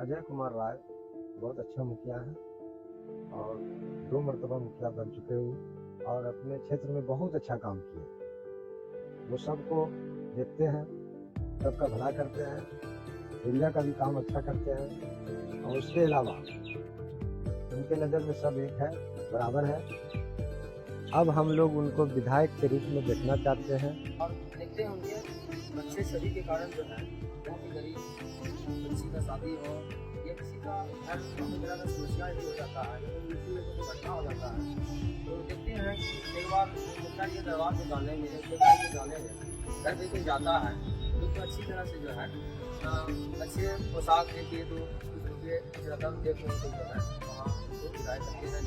अजय कुमार राय बहुत अच्छा मुखिया है और 2 मरतबा मुखिया बन चुके हो और अपने क्षेत्र में बहुत अच्छा काम किए। वो सबको देखते हैं, सबका भला करते हैं, एरिया का भी काम अच्छा करते हैं और उसके अलावा उनके नज़र में सब एक है, बराबर है। अब हम लोग उनको विधायक के रूप में देखना चाहते हैं। और देखते होंगे अच्छे छवि के कारण जो है बहुत ही गरीब बच्ची का शादी हो या किसी का घर किसी तरह का समस्या ही हो जाता है, मृत्यु में कोई घटना हो जाता है, तो देखते हैं कि एक बार मुखिया जी दरबार में जाने में घर में जाने में घर लेके जाता है तो अच्छी तरह से जो है अच्छे पोशाक देखिए तो कुछ रुपये रकम देखने को जो है वहाँ तो विदाई करते हैं।